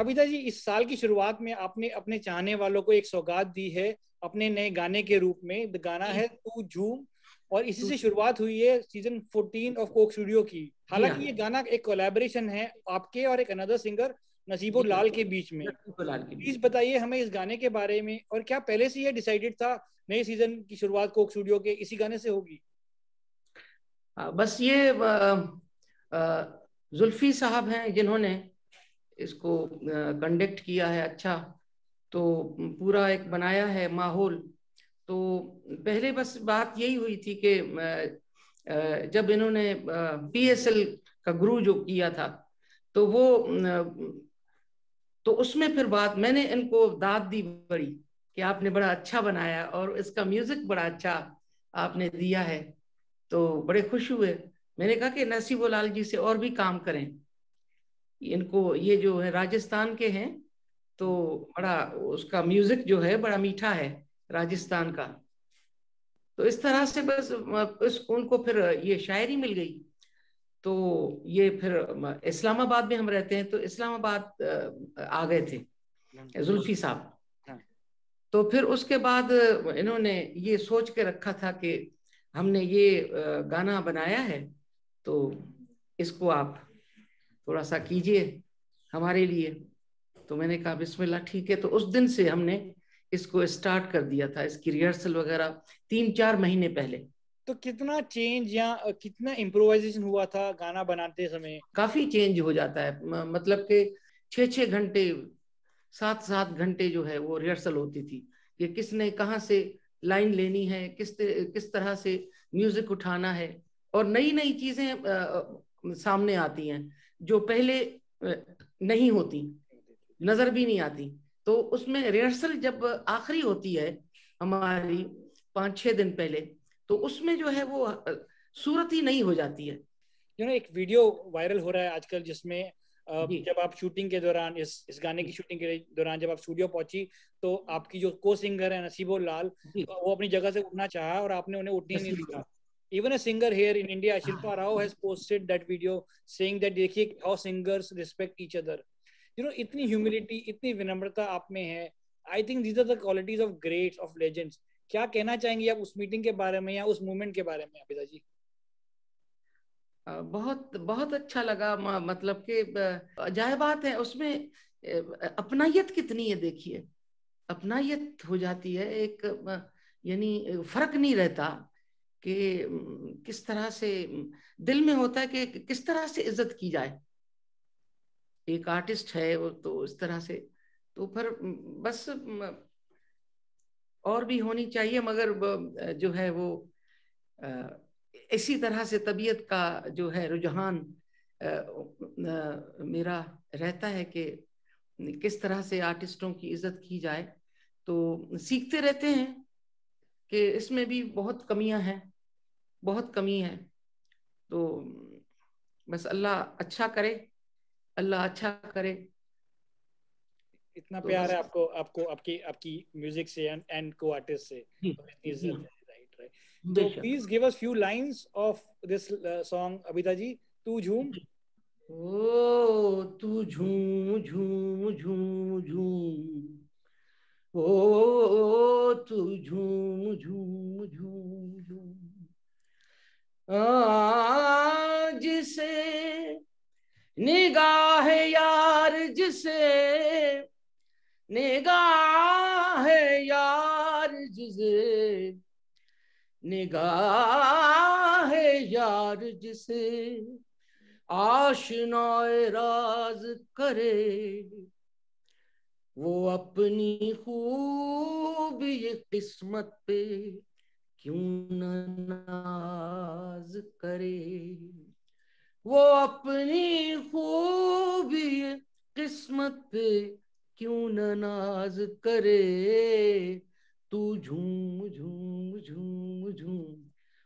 अबिता जी, इस साल की शुरुआत में आपने अपने चाहने वालों को एक सौगात दी है अपने नए गाने के रूप में। द गाना जी। है तू झूम, और इसी तो से शुरुआत हुई है सीजन 14 ऑफ कोक स्टूडियो की। जी हाँ। हालांकि ये गाना एक कोलैबोरेशन है आपके और एक अनदर सिंगर नसीबो जी हाँ, लाल के बीच में। लक्ष्मी लाल के प्लीज बीच में। बताइए हमें इस गाने के बारे में, और क्या पहले से ये डिसाइडेड था नए सीजन की शुरुआत कोक स्टूडियो के इसी गाने से होगी? बस ये जुल्फी साहब हैं जिन्होंने इसको कंडक्ट किया है। अच्छा, तो पूरा एक बनाया है माहौल। तो पहले बस बात यही हुई थी कि जब इन्होंने पीएसएल का गुरु जो किया था, तो वो तो उसमें फिर बात मैंने इनको दाद दी बड़ी कि आपने बड़ा अच्छा बनाया और इसका म्यूजिक बड़ा अच्छा आपने दिया है। तो बड़े खुश हुए। मैंने कहा कि नसीबो लाल जी से और भी काम करें। इनको, ये जो है राजस्थान के हैं, तो बड़ा उसका म्यूजिक जो है बड़ा मीठा है राजस्थान का। तो इस तरह से बस उनको फिर ये शायरी मिल गई। तो ये फिर इस्लामाबाद में हम रहते हैं, तो इस्लामाबाद आ गए थे जुल्फी साहब। हाँ। तो फिर उसके बाद इन्होंने ये सोच के रखा था कि हमने ये गाना बनाया है, तो इसको आप थोड़ा सा कीजिए हमारे लिए। तो मैंने कहा बिस्मिल्लाह, ठीक है। तो उस दिन से हमने इसको स्टार्ट कर दिया था, इसकी रिहर्सल वगैरह 3-4 महीने पहले। तो कितना चेंज या कितना इम्प्रोवाइजेशन हुआ था गाना बनाते समय? काफी चेंज हो जाता है। मतलब कि 6-6 घंटे, 7-7 घंटे जो है वो रिहर्सल होती थी कि किसने कहाँ से लाइन लेनी है, किस तरह से म्यूजिक उठाना है। और नई नई चीजें सामने आती हैं जो पहले नहीं होती, नजर भी नहीं आती। तो उसमें रिहर्सल जब आखिरी होती है हमारी 5-6 दिन पहले, तो उसमें जो है वो सूरत ही नहीं हो जाती है। एक वीडियो वायरल हो रहा है आजकल जिसमें जी जब आप शूटिंग के दौरान, इस गाने की शूटिंग के दौरान जब आप स्टूडियो पहुंची, तो आपकी जो को सिंगर है नसीबो लाल, जी। वो अपनी जगह से उठना चाहा और आपने उन्हें उठने नहीं नसीब। दिया। Even a singer here in India, Shilpa Rao, has posted that video saying that देखिए how singers respect each other. इतनी ह्यूमिलिटी, इतनी विनम्रता आप में है। I think these are the qualities of greats, of legends. क्या कहना चाहेंगे आप उस मीटिंग के बारे में या उस मूवमेंट के बारे में अबिता जी? बहुत बहुत अच्छा लगा। मतलब कि जाहिर बात है उसमें अपनायत कितनी है, देखिए। अपनायत हो जाती है एक, यानी फर्क नहीं रहता कि किस तरह से दिल में होता है कि किस तरह से इज्जत की जाए। एक आर्टिस्ट है वो, तो इस तरह से तो फिर बस और भी होनी चाहिए, मगर जो है वो इसी तरह से तबीयत का जो है रुझान मेरा रहता है कि किस तरह से आर्टिस्टों की इज्जत की जाए। तो सीखते रहते हैं कि इसमें भी बहुत कमियां हैं, बहुत कमी है। तो बस अल्लाह अच्छा करे, अल्लाह अच्छा करे। इतना तो प्यार बस। है आपको, आपको आपकी आपकी म्यूजिक से एंड को आर्टिस्ट से, जी। तो इतनी जी। इज्जत है। Right, right. तो बेशक। Please give us few lines of this song Abida ji, तू झूम। ओ तू झूम झूम झूम झूम, ओ तू झूम झूम झूम झूम, जिसे निगाह यार, जिसे निगाह यार, जिसे निगाह यार, जिसे आशनाए राज करे, वो अपनी खूबी किस्मत पे क्यों न नाज करे, वो अपनी खूबी किस्मत पे क्यों न नाज करे। तू झूम झूम झूम झूम,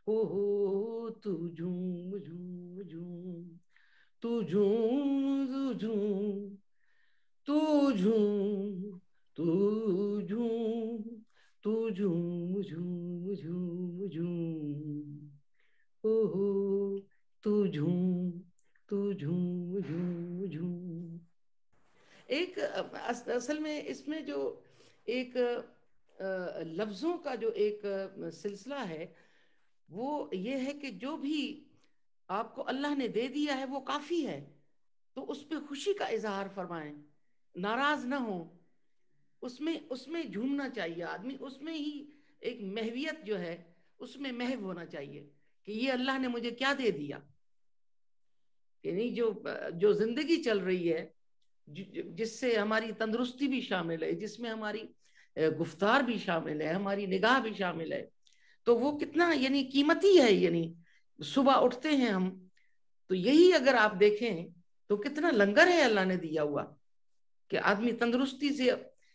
ओ हो तू झूम झूम झूम, तू झूम तू झूम, तू झूम तू झूम, तू झूम झूम झूम झूम, ओहो तू झूम, तू झूम झूम झूम। एक असल में इसमें जो एक लफ्जों का जो एक सिलसिला है वो ये है कि जो भी आपको अल्लाह ने दे दिया है वो काफी है, तो उस पर खुशी का इजहार फरमाएं, नाराज ना हो, उसमें उसमें झूमना चाहिए आदमी, उसमें ही एक महवियत जो है उसमें महव होना चाहिए कि ये अल्लाह ने मुझे क्या दे दिया। यानी जो जो जिंदगी चल रही है जिससे हमारी तंदुरुस्ती भी शामिल है, जिसमें हमारी गुफ्तार भी शामिल है, हमारी निगाह भी शामिल है, तो वो कितना यानी कीमती है। यानी सुबह उठते हैं हम, तो यही अगर आप देखें तो कितना लंगर है अल्लाह ने दिया हुआ कि आदमी तंदुरुस्ती से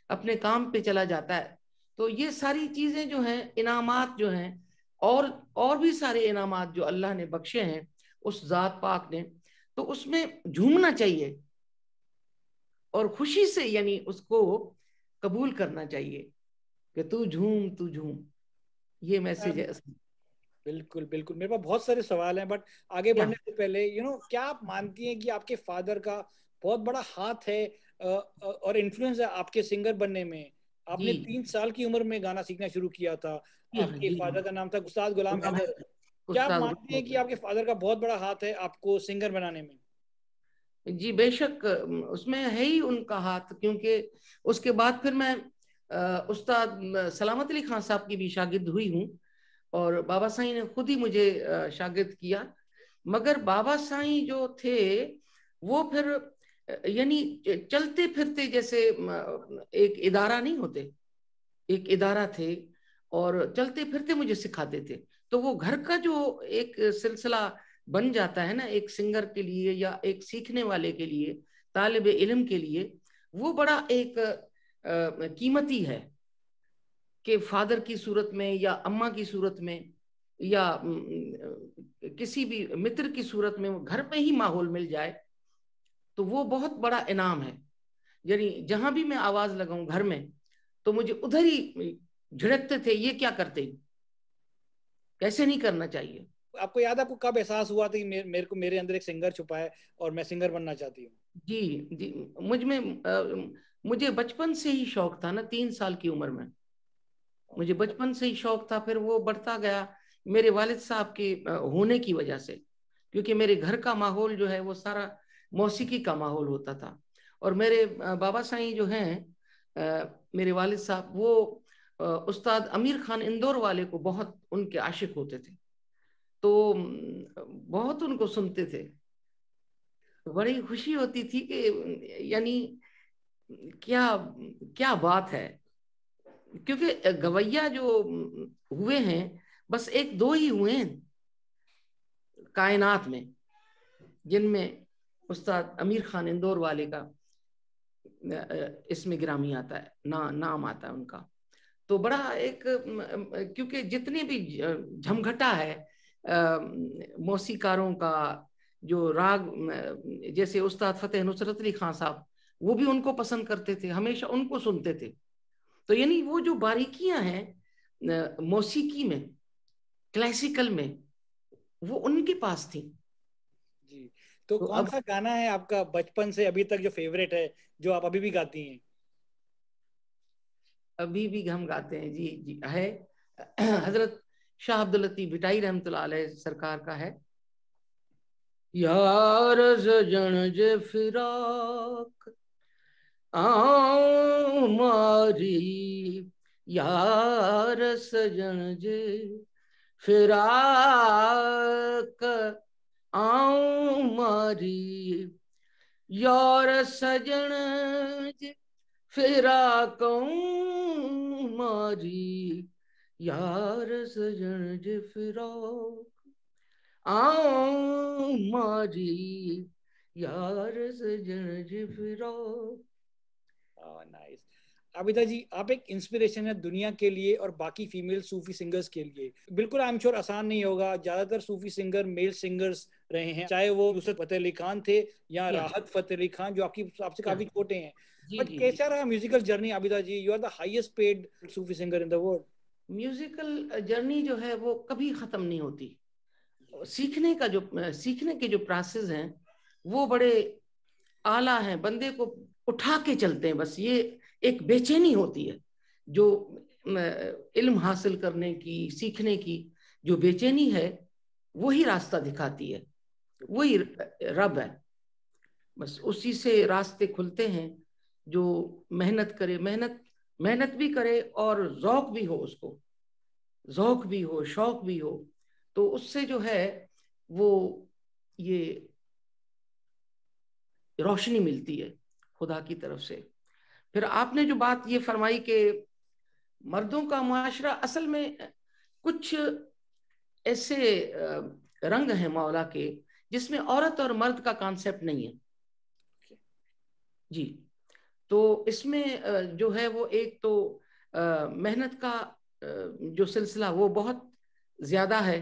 अपने काम पे चला जाता है। तो ये सारी चीजें जो हैं, इनामात जो हैं, और भी सारे इनामात जो अल्लाह ने बख्शे हैं उस जात पाक ने, तो उसमें झूमना चाहिए और खुशी से यानी उसको कबूल करना चाहिए कि तू झूम तू झूम। ये मैसेज है। बिल्कुल बिल्कुल, मेरे पास बहुत सारे सवाल हैं, बट आगे क्या बढ़ने से पहले क्या आप मानती हैं कि आपके फादर का बहुत बड़ा हाथ है और इन्फ्लुएंस है आपके सिंगर बनने में? आपने जी 3 साल की उम्र में गाना सीखना शुरू किया था। जी हाँ आपके जी हाँ। फादर का नाम था उस्ताद गुलाम गुलाम हैदर। हैदर, क्या आप उस्ताद मानती गुलाम हैं कि हैदर। आपके फादर का बहुत बड़ा हाथ है आपको सिंगर बनाने में? जी बेशक, उसमें है ही उनका हाथ, क्योंकि उसके बाद फिर मैं उस्ताद सलामत अली खान साहब की भी शागिर्द हुई हूँ, और बाबा साईं ने खुद ही मुझे शागिर्द किया। मगर बाबा साईं जो थे वो फिर यानी चलते फिरते जैसे एक इदारा नहीं होते, एक इदारा थे और चलते फिरते मुझे सिखाते थे। तो वो घर का जो एक सिलसिला बन जाता है ना एक सिंगर के लिए या एक सीखने वाले के लिए, तालिब इल्म के लिए, वो बड़ा एक कीमती है कि फादर की सूरत में या अम्मा की सूरत में या किसी भी मित्र की सूरत में वो घर में ही माहौल मिल जाए, तो वो बहुत बड़ा इनाम है। यानी जहां भी मैं आवाज लगाऊं घर में, तो मुझे उधर ही झिड़कते थे, ये क्या करते, कैसे नहीं करना चाहिए। आपको याद है आपको कब एहसास हुआ था कि मेरे को मेरे अंदर एक सिंगर छुपा है और मैं सिंगर बनना चाहती हूँ? जी जी, मुझे बचपन से ही शौक था ना, 3 साल की उम्र में मुझे बचपन से ही शौक था। फिर वो बढ़ता गया मेरे वालिद साहब के होने की वजह से, क्योंकि मेरे घर का माहौल जो है वो सारा मौसीकी का माहौल होता था। और मेरे बाबा साईं जो हैं, मेरे वालिद साहब, वो उस्ताद अमीर खान इंदौर वाले को बहुत उनके आशिक होते थे, तो बहुत उनको सुनते थे। तो बड़ी खुशी होती थी कि यानी क्या क्या बात है, क्योंकि गवैया जो हुए हैं बस एक दो ही हुए हैं कायनात में, जिनमें उस्ताद अमीर खान इंदौर वाले का इसमें गिरामी आता है, नाम आता है उनका। तो बड़ा एक क्योंकि जितने भी झमघटा है मौसीकारों का, जो राग, जैसे उस्ताद फतेह नुसरत अली खान साहब, वो भी उनको पसंद करते थे, हमेशा उनको सुनते थे। तो यानी वो जो बारीकियां हैं मौसीकी में, क्लासिकल में, वो उनके पास थी। जी, तो तो कौन अब सा गाना है आपका बचपन से अभी तक जो फेवरेट है, जो आप अभी भी गाती हैं? अभी भी हम गाते हैं जी जी है। हजरत शाह अब्दुल लतीफ भिटाई रहमतुल्लाह अलैह सरकार का है, यार सजन जे फिराक मारी, यार सजन जे फिराक मारी, यार सजन जे फिराक मारी, यार सजन जे फिराक मारी, यार सजन जे फिराक। नाइस। आबिदा जी, आप एक इंस्पिरेशन है दुनिया के लिए और बाकी फीमेल सूफी सिंगर्स के लिए। बिल्कुल आई एम श्योर आसान नहीं होगा, ज्यादातर सूफी सिंगर मेल सिंगर्स रहे हैं, चाहे वो नुसरत फतेह अली खान थे या या राहत फतेह अली खान, जो आपकी आपसे या काफी छोटे हैं। जी बट जी जी। कैसा रहा musical journey Abida ji? You are the highest paid Sufi singer in the world. Musical journey जो है वो कभी खत्म नहीं होती। सीखने का जो सीखने के जो प्रोसेस हैं वो बड़े आला हैं। बंदे को उठा के चलते हैं। बस ये एक बेचैनी होती है, जो इल्म हासिल करने की, सीखने की जो बेचैनी है, वही रास्ता दिखाती है, वही रब है। बस उसी से रास्ते खुलते हैं। जो मेहनत करे, मेहनत भी करे और ज़ौक भी हो, उसको ज़ौक भी हो, शौक भी हो, तो उससे जो है वो ये रोशनी मिलती है खुदा की तरफ से। फिर आपने जो बात ये फरमाई कि मर्दों का मुआशरा, असल में कुछ ऐसे रंग हैं मौला के जिसमें औरत और मर्द का कॉन्सेप्ट नहीं है जी। तो इसमें जो है वो एक तो मेहनत का जो सिलसिला वो बहुत ज्यादा है,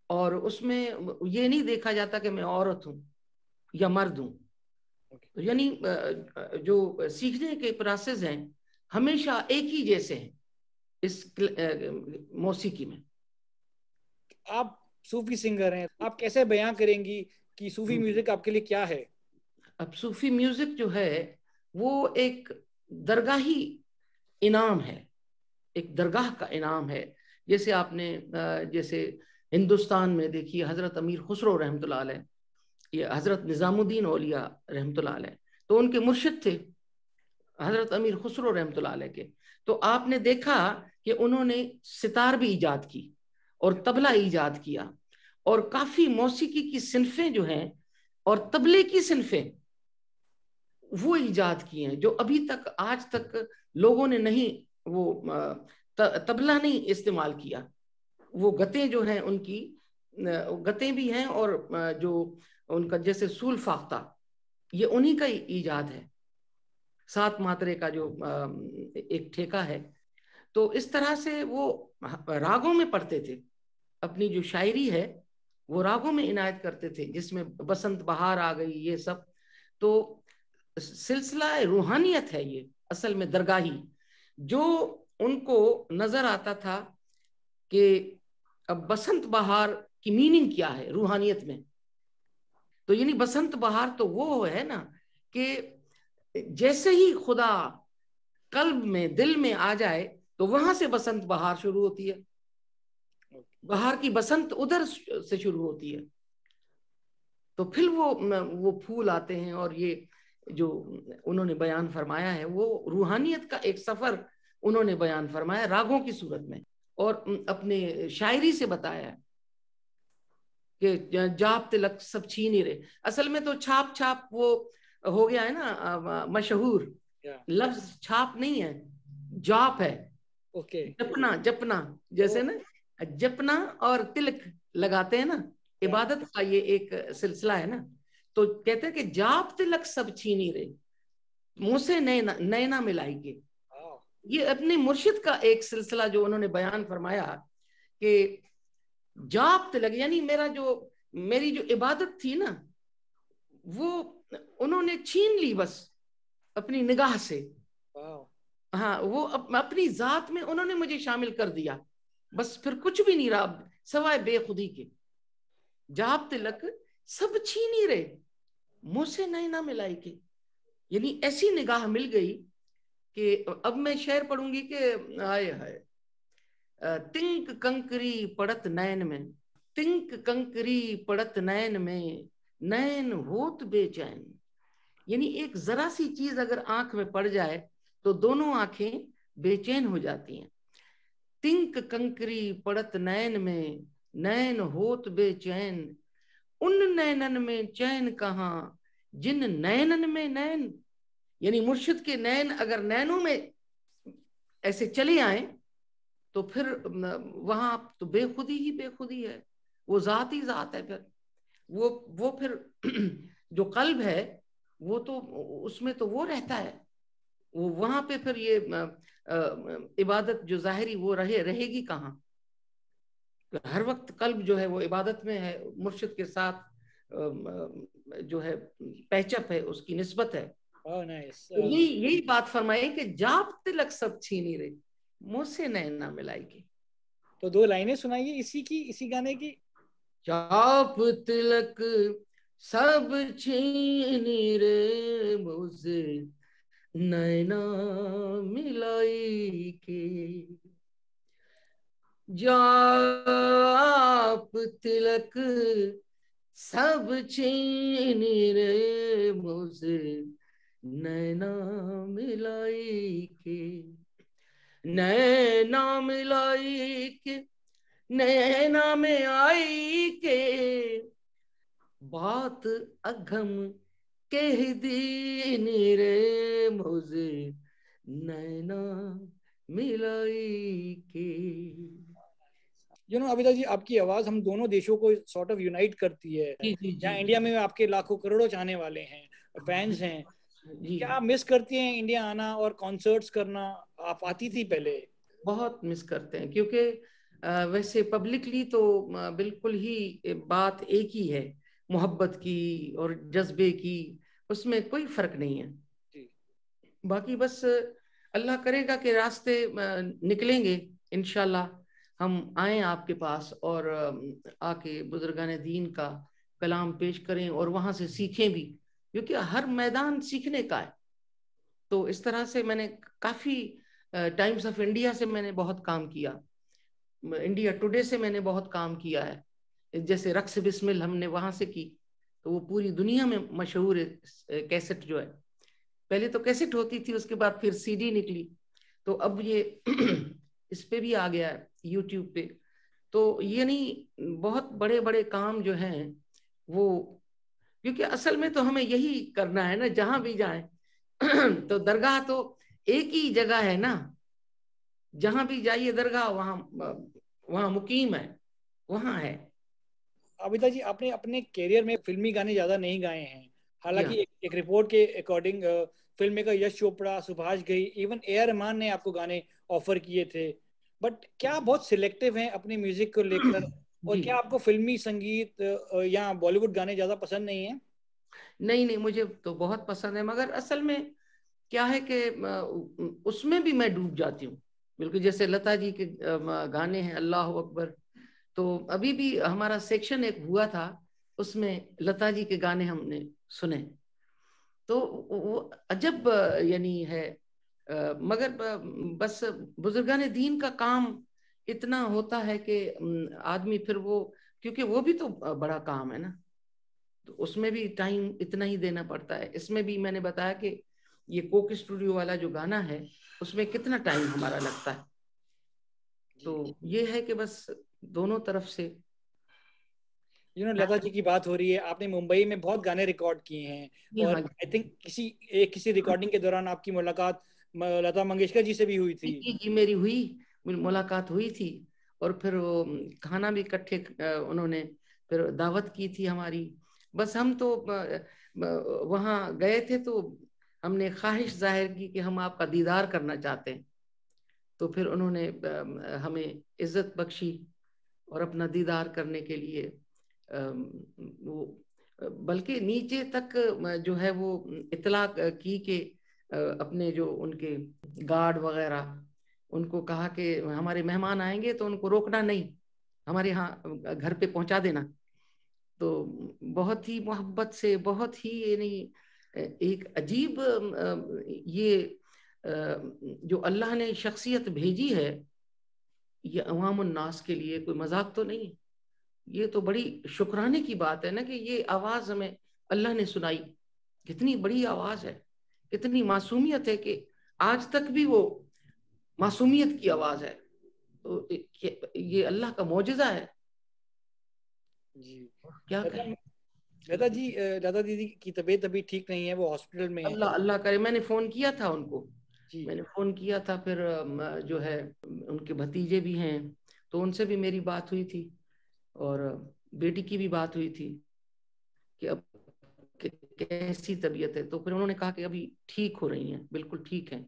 और उसमें ये नहीं देखा जाता कि मैं औरत हूँ या मर्द हूँ। तो यानी जो सीखने के प्रोसेस हैं हमेशा एक ही जैसे हैं इस मौसीकी में। आप सूफी सिंगर हैं, आप कैसे बयां करेंगी कि सूफी म्यूजिक आपके लिए क्या है? अब सूफी म्यूजिक जो है वो एक दरगाही इनाम है, एक दरगाह का इनाम है। जैसे आपने जैसे हिंदुस्तान में देखिए हजरत अमीर खुसरो रहमतुल्लाह अलैह, ये हजरत निजामुद्दीन औलिया रहमतुल्लाह अलैह, तो उनके मुर्शिद थे हजरत अमीर खुसरो रहमतुल्लाह अलैह के। तो आपने देखा कि उन्होंने सितार भी ईजाद की और तबला ईजाद किया, और काफी मौसीकी की सिनफें जो हैं और तबले की सिनफें वो ईजाद किए हैं, जो अभी तक आज तक लोगों ने नहीं, वो तबला नहीं इस्तेमाल किया। वो गतें जो हैं उनकी गतें भी हैं, और जो उनका जैसे सूल फाख्ता, ये उन्हीं का ईजाद है। 7 मात्रे का जो एक ठेका है। तो इस तरह से वो रागों में पढ़ते थे, अपनी जो शायरी है वो रागों में इनायत करते थे, जिसमें बसंत बहार आ गई, ये सब। तो सिलसिला रूहानियत है ये असल में दरगाही, जो उनको नजर आता था कि अब बसंत बहार की मीनिंग क्या है रूहानियत में। तो यानी बसंत बहार तो वो है ना कि जैसे ही खुदा कल्ब में, दिल में आ जाए, तो वहां से बसंत बहार शुरू होती है। बहार की बसंत उधर से शुरू होती है। तो फिर वो फूल आते हैं, और ये जो उन्होंने बयान फरमाया है वो रूहानियत का एक सफर उन्होंने बयान फरमाया रागों की सूरत में, और अपने शायरी से बताया कि जाप तिलक सब छीन ही रहे। असल में तो छाप छाप वो हो गया है ना मशहूर, लफ्ज छाप नहीं है, जाप है। ओके, जपना, जपना, जैसे ना जपना और तिलक लगाते हैं ना, इबादत का ये एक सिलसिला है ना। तो कहते हैं कि जाप तिलक सब छीनी रहे, मुंह से नैना नैना मिलाई के। ये अपने मुर्शिद का एक सिलसिला जो उन्होंने बयान फरमाया कि जाप तिलक यानी मेरी जो इबादत थी ना, वो उन्होंने छीन ली बस अपनी निगाह से। हाँ, वो अपनी जात में उन्होंने मुझे शामिल कर दिया, बस फिर कुछ भी नहीं रहा सवाए बेखुदी के। जाप तिलक सब छीन ही रहे, मुंह से नैना मिलाई के। यानी ऐसी निगाह मिल गई कि अब मैं शेर पढ़ूंगी कि आए हाय, तिंक कंकरी पड़त नैन में, तिंक कंकरी पड़त नैन में, नैन होत बेचैन। यानी एक जरा सी चीज अगर आंख में पड़ जाए तो दोनों आंखें बेचैन हो जाती हैं। तिंक कंकरी पड़त नैन में, नैन होत बेचैन, उन नैनन में चैन कहाँ, जिन नैनन में नैन। यानी मुर्शिद के नैन अगर नैनों में ऐसे चले आए तो फिर वहां तो बेखुदी ही बेखुदी है, वो जात ही जात है। फिर वो फिर जो कल्ब है वो तो उसमें तो वो रहता है, वो वहां पे फिर ये इबादत जो जाहिरी वो रहेगी कहाँ। हर वक्त कल्ब जो है वो इबादत में है, मुर्शिद के साथ जो है पहचप है, उसकी निस्बत है। तो यही बात फरमाई कि जाप तिलक सब छीनी रही, मुझसे नैना मिलाई के। तो 2 लाइनें सुनाइए इसी गाने की। जाप तिलक सब छीनी रे, मुझसे नैना मिलाई के जाप तिलक सब छीन रे मुझे नैना मिलाई के, नैना मिलाई के, नैना में आई के बात अघम कह दी रे मुझे नैना मिलाई के। अभिदा जी, आपकी आवाज हम दोनों देशों को सॉर्ट ऑफ यूनाइट करती है। जी जी जी यहाँ इंडिया में आपके लाखों करोड़ों चाहने वाले हैं, फैंस हैं, जी। क्या मिस करती हैं इंडिया आना और कॉन्सर्ट्स करना? आप आती थी पहले? बहुत मिस करते हैं, क्योंकि वैसे पब्लिकली तो बिल्कुल ही बात एक ही है, मोहब्बत की और जज्बे की, उसमें कोई फर्क नहीं है। जी। बाकी बस अल्लाह करेगा कि रास्ते निकलेंगे, इंशाल्लाह हम आए आपके पास और आके बुजुर्गान दीन का कलाम पेश करें और वहां से सीखें भी, क्योंकि हर मैदान सीखने का है। तो इस तरह से मैंने काफी टाइम्स ऑफ इंडिया से मैंने बहुत काम किया, इंडिया टुडे से मैंने बहुत काम किया है। जैसे रक्स बिस्मिल हमने वहां से की, तो वो पूरी दुनिया में मशहूर कैसेट जो है। पहले तो कैसेट होती थी, उसके बाद फिर सीडी निकली, तो अब ये इस पे भी आ गया है यूट्यूब पे। तो ये नहीं, बहुत बड़े बड़े काम जो हैं वो, क्योंकि असल में तो हमें यही करना है ना, जहां भी जाए तो दरगाह तो एक ही जगह है ना, जहां भी जाइए दरगाह वहां वहां मुकीम है, वहां है। अबिता जी, आपने अपने करियर में फिल्मी गाने ज्यादा नहीं गाए हैं। जी हालांकि हाँ। एक रिपोर्ट के according film maker Yash Chopra, Subhash Ghai, even A R Rahman ने आपको गाने ऑफर किए थे। बट क्या बहुत सिलेक्टिव हैं अपने म्यूजिक को लेकर? और जी क्या आपको फिल्मी संगीत या बॉलीवुड गाने ज्यादा पसंद नहीं है? नहीं नहीं, मुझे तो बहुत पसंद है, मगर असल में क्या है कि उसमें भी मैं डूब जाती हूँ, बिल्कुल जैसे लता जी के गाने हैं, अल्लाह अकबर। तो अभी भी हमारा सेक्शन एक हुआ था, उसमें लता जी के गाने हमने सुने, तो वो अजब यानी है। मगर बस बुजुर्गान दीन का काम इतना होता है कि आदमी फिर वो, क्योंकि वो भी तो बड़ा काम है ना, तो उसमें भी टाइम इतना ही देना पड़ता है। इसमें भी मैंने बताया कि ये कोक स्टूडियो वाला जो गाना है, उसमें कितना टाइम हमारा लगता है। तो जी। ये है कि बस दोनों तरफ से। लता जी की बात हो रही है, आपने मुंबई में बहुत गाने रिकॉर्ड किए हैं। जी और हाँ। आई थिंक किसी रिकॉर्डिंग के दौरान आपकी मुलाकात लता मंगेशकर जी से भी हुई थी। जी मेरी हुई, मुलाकात हुई थी। और फिर वो खाना भी इकट्ठे उन्होंने फिर दावत की थी हमारी। बस हम तो वहाँ गए थे, तो हमने ख्वाहिश जाहिर की कि हम आपका दीदार करना चाहते हैं। तो फिर उन्होंने हमें इज्जत बख्शी और अपना दीदार करने के लिए वो, बल्कि नीचे तक जो है वो इतला की कि अपने जो उनके गार्ड वगैरह, उनको कहा कि हमारे मेहमान आएंगे तो उनको रोकना नहीं, हमारे यहाँ घर पे पहुंचा देना। तो बहुत ही मोहब्बत से, बहुत ही यानी एक अजीब ये जो अल्लाह ने शख्सियत भेजी है, ये अवाम उन्नास के लिए कोई मजाक तो नहीं। ये तो बड़ी शुक्राने की बात है ना कि ये आवाज हमें अल्लाह ने सुनाई। कितनी बड़ी आवाज है, कितनी मासूमियत है कि आज तक भी वो मासूमियत की आवाज है। तो ये अल्लाह का मौजज़ा है, जी। क्या लता कहें। लता जी, लता दीदी की तबीयत अभी ठीक नहीं है, वो हॉस्पिटल में है। अल्लाह अल्लाह करे। मैंने फोन किया था उनको, जी। मैंने फोन किया था, फिर जो है उनके भतीजे भी हैं, तो उनसे भी मेरी बात हुई थी, और बेटी की भी बात हुई थी कि अब कैसी तबीयत है। तो फिर उन्होंने कहा कि अभी ठीक हो रही हैं, बिल्कुल ठीक हैं,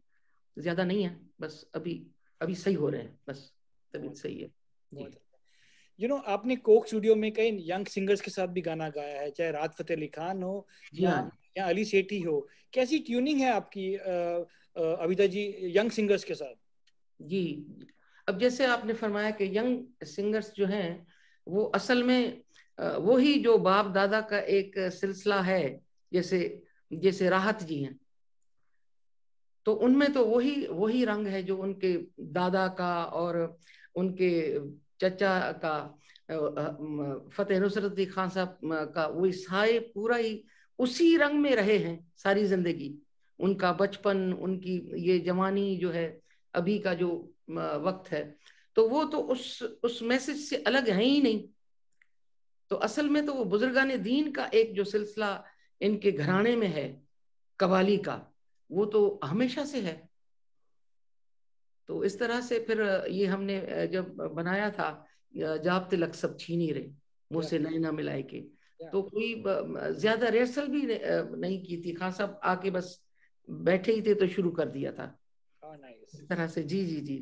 ज्यादा नहीं है, बस अभी अभी सही हो रहे हैं, बस तबीयत बहुत सही है। बहुत। जी आपने कोक स्टूडियो में कई यंग सिंगर्स के साथ भी गाना गाया है, चाहे राहत फतेह अली खान हो जी या हाँ अली सेठी हो। कैसी ट्यूनिंग है आपकी अभिदा जी यंग सिंगर्स के साथ? जी। अब जैसे आपने फरमाया कि यंग सिंगर्स जो हैं, वो असल में वो ही जो बाप दादा का एक सिलसिला है, जैसे जैसे राहत जी हैं, तो उनमें तो वही वही रंग है जो उनके दादा का और उनके चचा का फतेह नुसरत अली खान साहब का, वही साए पूरा ही उसी रंग में रहे हैं सारी जिंदगी। उनका बचपन, उनकी ये जवानी जो है, अभी का जो वक्त है, तो वो तो उस मैसेज से अलग है ही नहीं। तो असल में तो वो बुजुर्गान दीन का एक जो सिलसिला इनके घराने में है कवाली का, वो तो हमेशा से है। तो इस तरह से फिर ये हमने जब बनाया था जाप तिलक सब छीनी रे मुझसे नैना मिलाए के, तो कोई ज्यादा रिहर्सल भी नहीं की थी। खान साहब आके बस बैठे ही थे तो शुरू कर दिया था इस तरह से। जी जी जी।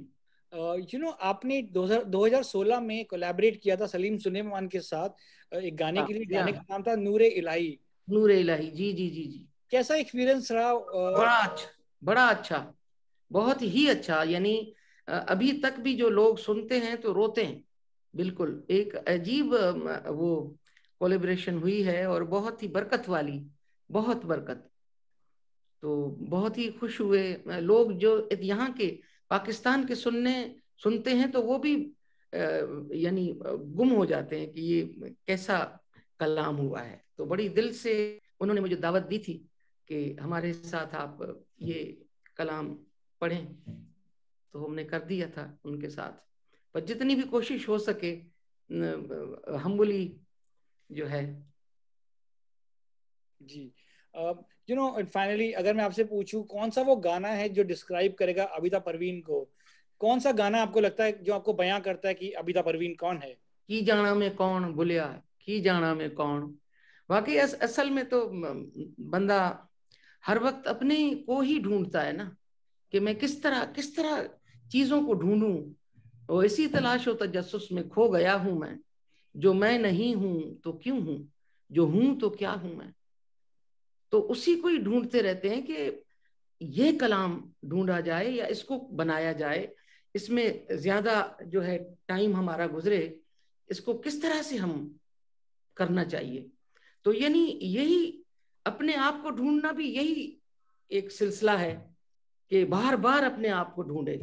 आपने 2016 में कोलैबोरेट किया था सलीम सुलेमान के साथ एक गाने के लिए। गाने का नाम था नूरे इलाही। नूरे इलाही, जी जी जी जी। कैसा एक्सपीरियंस रहा? बड़ा अच्छा, बड़ा अच्छा, बहुत ही अच्छा। यानी अभी तक भी जो लोग सुनते हैं तो रोते हैं। बिल्कुल एक अजीब वो कोलैबोरेशन हुई है और बहुत ही बरकत वाली, बहुत बरकत। तो बहुत ही खुश हुए लोग जो यहाँ के पाकिस्तान के सुनते हैं तो वो भी यानी गुम हो जाते हैं कि ये कैसा कलाम हुआ है। तो बड़ी दिल से उन्होंने मुझे दावत दी थी कि हमारे साथ आप ये कलाम पढ़ें, तो हमने कर दिया था उनके साथ। पर जितनी भी कोशिश हो सके हम्बुली जो है। जी। फाइनली अगर मैं आपसे पूछूं कौन सा वो गाना है जो डिस्क्राइब करेगा अबिता परवीन को, कौन सा गाना आपको लगता है जो आपको बयां करता है कि अबिता परवीन कौन है? की जाना में कौन भुलिया, की जाना में कौन। वाकई असल में तो बंदा हर वक्त अपने को ही ढूंढता है ना, कि मैं किस तरह चीजों को ढूंढूं। और इसी तलाश और तजस्सुस में खो गया हूं मैं। जो मैं नहीं हूं तो क्यों हूं, जो हूं तो क्या हूं मैं। तो उसी को ही ढूंढते रहते हैं कि ये कलाम ढूंढा जाए या इसको बनाया जाए, इसमें ज्यादा जो है टाइम हमारा गुजरे, इसको किस तरह से हम करना चाहिए। तो यानी यही अपने आप को ढूंढना भी यही एक सिलसिला है कि बार बार अपने आप को ढूंढे,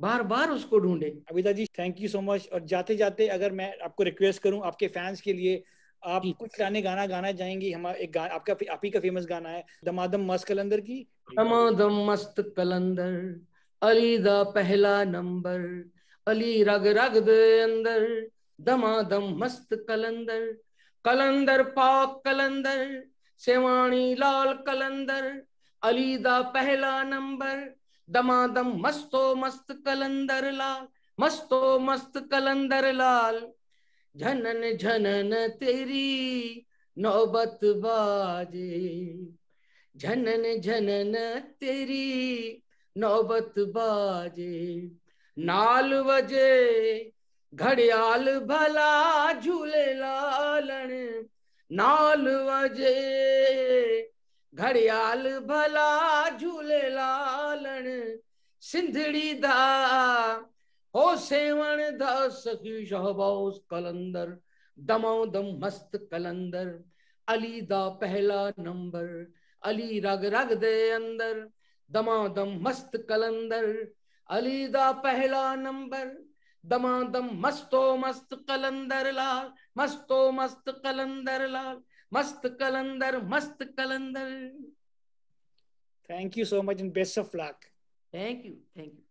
बार बार उसको ढूंढे। अबिता जी थैंक यू सो मच। और जाते जाते अगर मैं आपको रिक्वेस्ट करूं आपके फैंस के लिए, आप कुछ गाना चाहेंगी? हमारा एक आपका आप ही का फेमस गाना है दमादम मस्त कलंदर की। दमादम मस्त कलंदर अली दा पहला नंबर, अली रग रग दे अंदर, दमादम मस्त कलंदर, कलंदर पाक कलंदर, सेवाणी लाल कलंदर, अली दा पहला नंबर, दमादम मस्तो मस्त कलंदर लाल, मस्तो मस्त कलंदर लाल। झनन झनन तेरी नौबत बाजे, झनन झनन तेरी नौबत बाजे, नाल वजे घड़ियाल भला झूले लालन, नाल वजे घड़ियाल भला झूले लालन, सिंधड़ी दा हो सेवण दा सखी शहबाज कलंदर, दमादम मस्त कलंदर, अली दा पहला नंबर, अली रग रग दे अंदर, दमादम मस्त कलंदर, अली दा पहला नंबर, दमादम मस्तो मस्त कलंदर लाल, मस्तो मस्त कलंदर लाल, मस्त कलंदर मस्त कलंदर। Thank you so much and best of luck. Thank you, thank you.